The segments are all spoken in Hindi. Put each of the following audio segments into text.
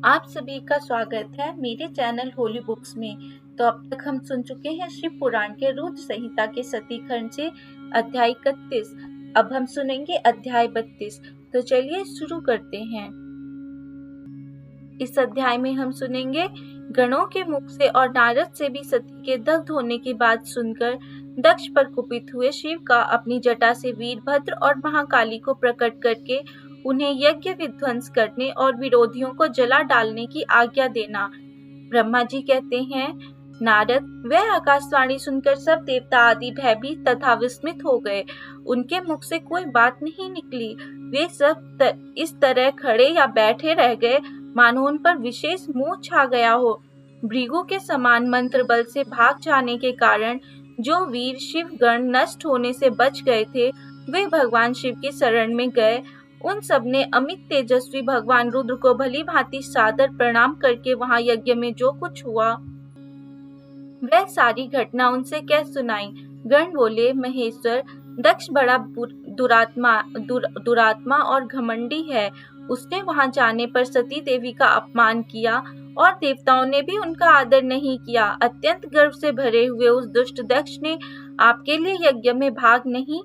आप सभी का स्वागत है मेरे चैनल होली बुक्स में। तो अब तक हम सुन चुके हैं शिव पुराण के रुद्र संहिता के सती खंड से अध्याय 31। अब हम सुनेंगे अध्याय 32। तो चलिए शुरू करते हैं। इस अध्याय में हम सुनेंगे गणों के मुख से और नारद से भी सती के दग्ध होने की बात सुनकर दक्ष पर कुपित हुए शिव का अपनी जटा से वीरभद्र और महाकाली को प्रकट करके उन्हें यज्ञ विध्वंस करने और विरोधियों को जला डालने की आज्ञा देना। ब्रह्मा जी कहते हैं, नारद, वह आकाशवाणी सुनकर सब देवता आदि भयभीत तथा विस्मित हो गए। उनके मुख से कोई बात नहीं निकली। वे सब इस तरह खड़े या बैठे रह गए मानो उन पर विशेष मोह छा गया हो। भृगु के समान मंत्र बल से भाग जाने के कारण जो वीर शिव गण नष्ट होने से बच गए थे, वे भगवान शिव की शरण में गए। उन सब ने अमित तेजस्वी भगवान रुद्र को भली भांति सादर प्रणाम करके वहां यज्ञ में जो कुछ हुआ वह सारी घटना उनसे कह सुनाई। गण बोले, महेश्वर, दक्ष बड़ा दुरात्मा और घमंडी है। उसने वहां जाने पर सती देवी का अपमान किया और देवताओं ने भी उनका आदर नहीं किया। अत्यंत गर्व से भरे हुए उस दुष्ट दक्ष ने आपके लिए यज्ञ में भाग नहीं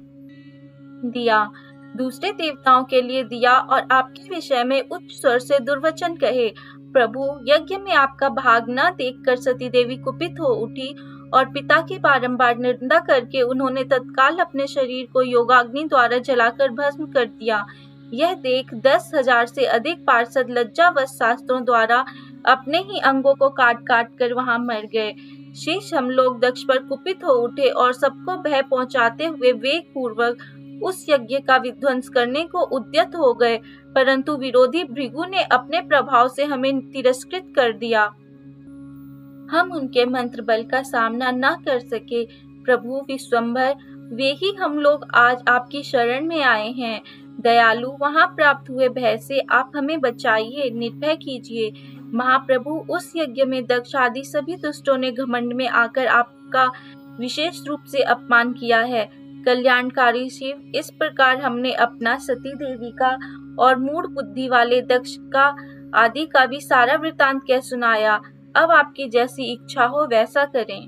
दिया, दूसरे देवताओं के लिए दिया और आपके विषय में उच्च स्वर से दुर्वचन कहे। प्रभु, यज्ञ में आपका भाग न देखकर सती देवी कुपित हो उठी और पिता की बारंबार निंदा करके उन्होंने तत्काल अपने शरीर को योगाग्नि द्वारा जलाकर भस्म कर दिया। यह देख 10,000 से अधिक पार्षद लज्जावश शास्त्रों द्वारा अपने ही अंगों को काट काट कर वहां मर गए। शेष हम लोग दक्ष पर कुपित हो उठे और सबको भय पहुंचाते हुए वेग पूर्वक उस यज्ञ का विध्वंस करने को उद्यत हो गए, परंतु विरोधी भृगु ने अपने प्रभाव से हमें तिरस्कृत कर दिया। हम उनके मंत्र बल का सामना न कर सके। प्रभु विश्वम्भर, वे ही हम लोग आज आपकी शरण में आए हैं। दयालु, वहां प्राप्त हुए भय से आप हमें बचाइए, निर्भय कीजिए। महाप्रभु, उस यज्ञ में दक्ष आदि सभी दुष्टों ने घमंड में आकर आपका विशेष रूप से अपमान किया है। कल्याणकारी शिव, इस प्रकार हमने अपना सती देवी का और मूढ़ बुद्धि वाले दक्ष का आदि का भी सारा वृतांत कह सुनाया। अब आपकी जैसी इच्छा हो वैसा करें।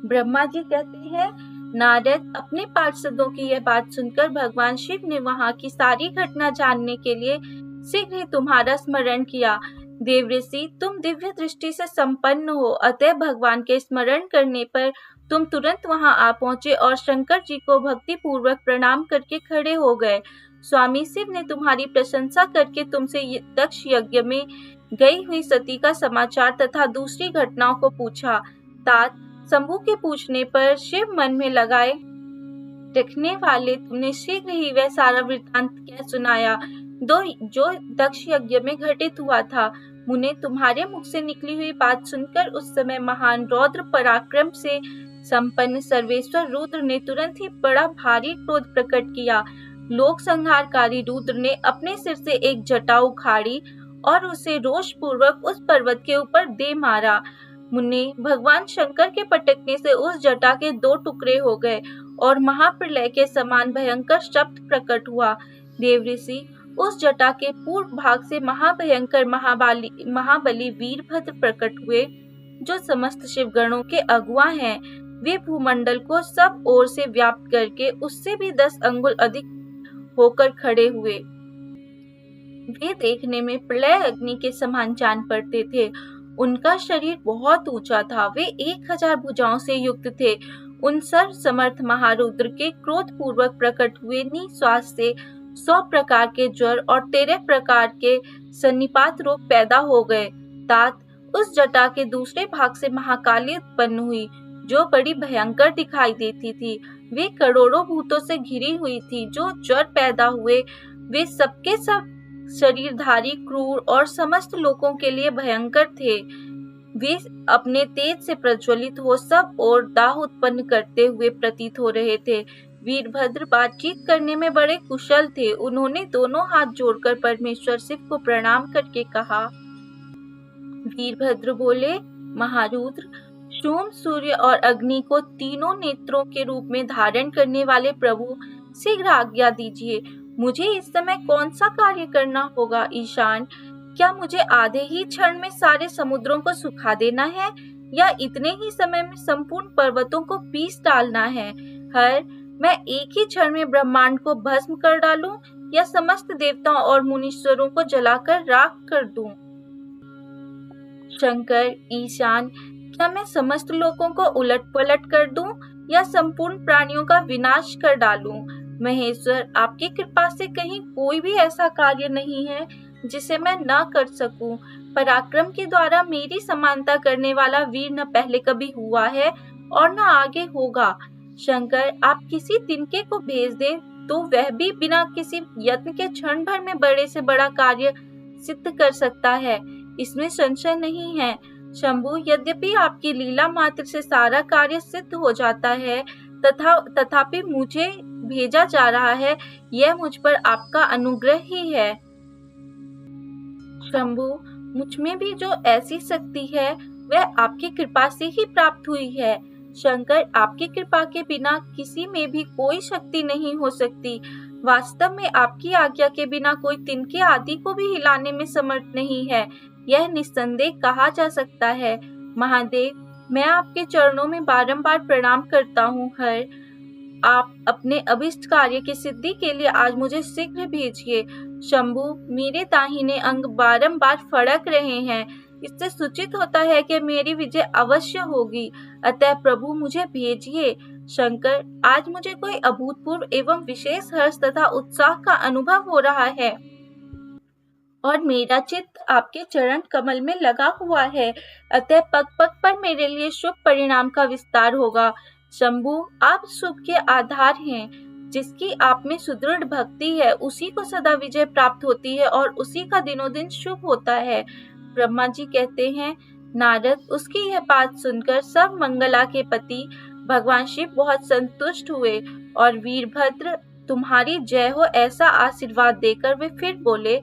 ब्रह्मा जी कहते हैं, नारद, अपने पार्षदों की यह बात सुनकर भगवान शिव ने वहां की सारी घटना जानने के लिए शीघ्र ही तुम्हारा स्मरण किया। देवऋषि, तुम दिव्य दृष्टि से संपन्न हो, अतः भगवान के स्मरण करने पर तुम तुरंत वहां आ पहुंचे और शंकर जी को भक्ति पूर्वक प्रणाम करके खड़े हो गए। स्वामी शिव ने तुम्हारी प्रशंसा करके तुमसे दक्ष यज्ञ में गई हुई सती का समाचार तथा दूसरी घटनाओं को पूछा। तात, शंभु के पूछने पर शिव मन में लगाए रखने वाले तुमने शीघ्र ही वह सारा वृत्तांत कह सुनाया जो दक्ष यज्ञ में घटित हुआ था। मुने, तुम्हारे मुख से निकली हुई बात सुनकर उस समय महान रौद्र पराक्रम से संपन्न सर्वेश्वर रुद्र ने तुरंत ही बड़ा भारी क्रोध प्रकट किया। लोक संहारकारी रुद्र ने अपने सिर से एक जटा उखाड़ी और उसे रोष पूर्वक उस पर्वत के ऊपर दे मारा। मुने, भगवान शंकर के पटकने से उस जटा के 2 टुकड़े हो गए और महाप्रलय के समान भयंकर शब्द प्रकट हुआ। देवऋषि, उस जटा के पूर्व भाग से महाभयंकर महाबली वीरभद्र प्रकट हुए, जो समस्त शिवगणों के अगुआ हैं। वे भूमंडल को सब ओर से व्याप्त करके उससे भी 10 अंगुल अधिक होकर खड़े हुए। वे देखने में प्रलय अग्नि के समान जान पड़ते थे। उनका शरीर बहुत ऊंचा था। वे 1000 भुजाओं से युक्त थे। उन सर्व समर्थ महारुद्र के क्रोध पूर्वक प्रकट हुए निश्वास से 100 प्रकार के ज्वर और 13 प्रकार के सन्निपात रोग पैदा हो गए। तात, उस जटा के दूसरे भाग से महाकाली उत्पन्न हुई, जो बड़ी भयंकर दिखाई देती थी। वे करोड़ों भूतों से घिरी हुई थी। जो ज्वर पैदा हुए वे सबके सब शरीरधारी, क्रूर और समस्त लोगों के लिए भयंकर थे। वे अपने तेज से प्रज्वलित हो सब और दाह उत्पन्न करते हुए प्रतीत हो रहे थे। वीरभद्र बातचीत करने में बड़े कुशल थे। उन्होंने दोनों हाथ जोड़कर परमेश्वर शिव को प्रणाम करके कहा। वीरभद्र बोले, महारुद्र, सोम, सूर्य और अग्नि को तीनों नेत्रों के रूप में धारण करने वाले प्रभु, शीघ्र आज्ञा दीजिए। मुझे इस समय कौन सा कार्य करना होगा। ईशान, क्या मुझे आधे ही क्षण में सारे समुद्रों को सुखा देना है या इतने ही समय में संपूर्ण पर्वतों को पीस डालना है? मैं एक ही क्षण में ब्रह्मांड को भस्म कर डालूं या समस्त देवताओं और मुनीश्वरों को जलाकर राख कर दूं? शंकर, ईशान, क्या मैं समस्त लोगों को उलट-पलट कर दूं या संपूर्ण प्राणियों का विनाश कर डालूं? महेश्वर, आपकी कृपा से कहीं कोई भी ऐसा कार्य नहीं है जिसे मैं न कर सकूं। पराक्रम के द्वारा मेरी समानता करने वाला वीर न पहले कभी हुआ है और न आगे होगा। शंकर, आप किसी तिनके को भेज दें तो वह भी बिना किसी यत्न के क्षण भर में बड़े से बड़ा कार्य सिद्ध कर सकता है, इसमें संशय नहीं है। शंभु, यद्यपि आपकी लीला मात्र से सारा कार्य सिद्ध हो जाता है, तथापि मुझे भेजा जा रहा है, यह मुझ पर आपका अनुग्रह ही है। शंभु, मुझ में भी जो ऐसी शक्ति है वह आपकी कृपा से ही प्राप्त हुई है। शंकर, आपकी कृपा के बिना किसी में भी कोई शक्ति नहीं हो सकती। वास्तव में आपकी आज्ञा के बिना कोई तिनके आदि को भी हिलाने में समर्थ नहीं है, यह निस्संदेह कहा जा सकता है। महादेव, मैं आपके चरणों में बारंबार प्रणाम करता हूँ। आप अपने अभिष्ट कार्य की सिद्धि के लिए आज मुझे शीघ्र भेजिए। शंभु, मेरे दाहिने अंग बारंबार फड़क रहे हैं, इससे सूचित होता है कि मेरी विजय अवश्य होगी, अतः प्रभु मुझे भेजिए। शंकर, आज मुझे कोई अभूतपूर्व एवं विशेष हर्ष तथा उत्साह का अनुभव हो रहा है और मेरा चित्त आपके चरण कमल में लगा हुआ है, अतः पग पग पर मेरे लिए शुभ परिणाम का विस्तार होगा। शंभु, आप शुभ के आधार हैं, जिसकी आप में सुदृढ़ भक्ति है उसी को सदा विजय प्राप्त होती है और उसी का दिनों दिन शुभ होता है। ब्रह्मा जी कहते हैं, नारद, उसकी यह बात सुनकर सब मंगला के पति भगवान शिव बहुत संतुष्ट हुए और वीरभद्र, तुम्हारी जय हो, ऐसा आशीर्वाद देकर वे फिर बोले।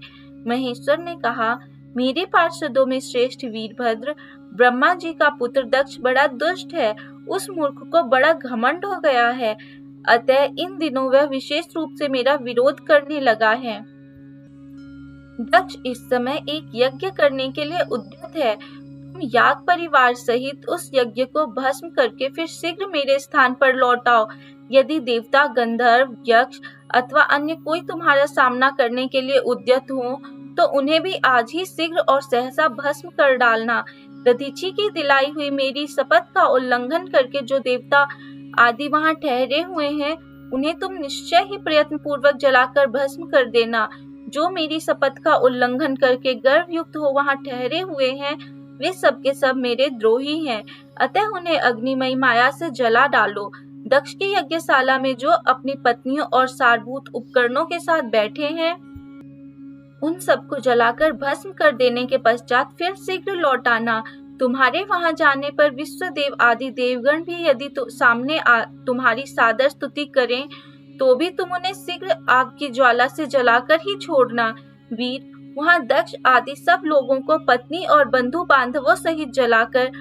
महेश्वर ने कहा, मेरे पार्षदों में श्रेष्ठ वीरभद्र, ब्रह्मा जी का पुत्र दक्ष बड़ा दुष्ट है, उस मूर्ख को बड़ा घमंड हो गया है, अतः इन दिनों वह विशेष रूप से मेरा विरोध करने लगा है। दक्ष इस समय एक यज्ञ करने के लिए उद्यत है, तुम याग परिवार सहित उस यज्ञ को भस्म करके फिर शीघ्र मेरे स्थान पर लौट आओ। यदि देवता, गंधर्व, यक्ष अथवा अन्य कोई तुम्हारा सामना करने के लिए उद्यत हो तो उन्हें भी आज ही शीघ्र और सहसा भस्म कर डालना। दधीची की दिलाई हुई मेरी शपथ का उल्लंघन करके जो देवता आदि वहां ठहरे हुए हैं, उन्हें तुम निश्चय ही प्रयत्न पूर्वक जलाकर भस्म कर देना। जो मेरी शपथ का उल्लंघन करके गर्व युक्त हो वहां ठहरे हुए हैं, वे सब के सब मेरे द्रोही हैं, अतः उन्हें अग्निमयी माया से जला डालो। दक्ष की यज्ञशाला में जो अपनी पत्नियों और सारभूत उपकरणों के साथ बैठे हैं, उन सबको जलाकर भस्म कर देने के पश्चात फिर शीघ्र लौट आना। तुम्हारे वहां जाने पर विश्वदेव आदि देवगण भी यदि सामने तुम्हारी सादर स्तुति करें तो भी तुम उन्हें शीघ्र आग की ज्वाला से जलाकर ही छोड़ना। वीर, वहां दक्ष आदि सब लोगों को पत्नी और बंधु बांधवों सहित जलाकर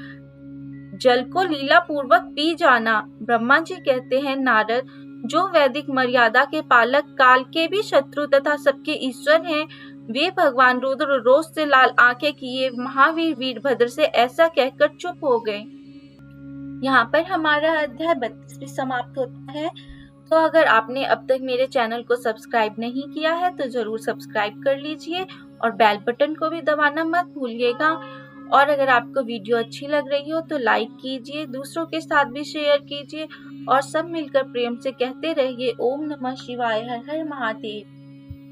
जल को लीला पूर्वक पी जाना। ब्रह्मा जी कहते हैं, नारद, जो वैदिक मर्यादा के पालक, काल के भी शत्रु तथा सबके ईश्वर हैं, वे भगवान रुद्र रोष से लाल आंखें किए महावीर वीरभद्र से ऐसा कहकर चुप हो गए। यहाँ पर हमारा अध्याय 32 भी समाप्त होता है। तो अगर आपने अब तक मेरे चैनल को सब्सक्राइब नहीं किया है तो जरूर सब्सक्राइब कर लीजिए और बेल बटन को भी दबाना मत भूलिएगा। और अगर आपको वीडियो अच्छी लग रही हो तो लाइक कीजिए, दूसरों के साथ भी शेयर कीजिए और सब मिलकर प्रेम से कहते रहिए, ओम नमः शिवाय, हर हर महादेव।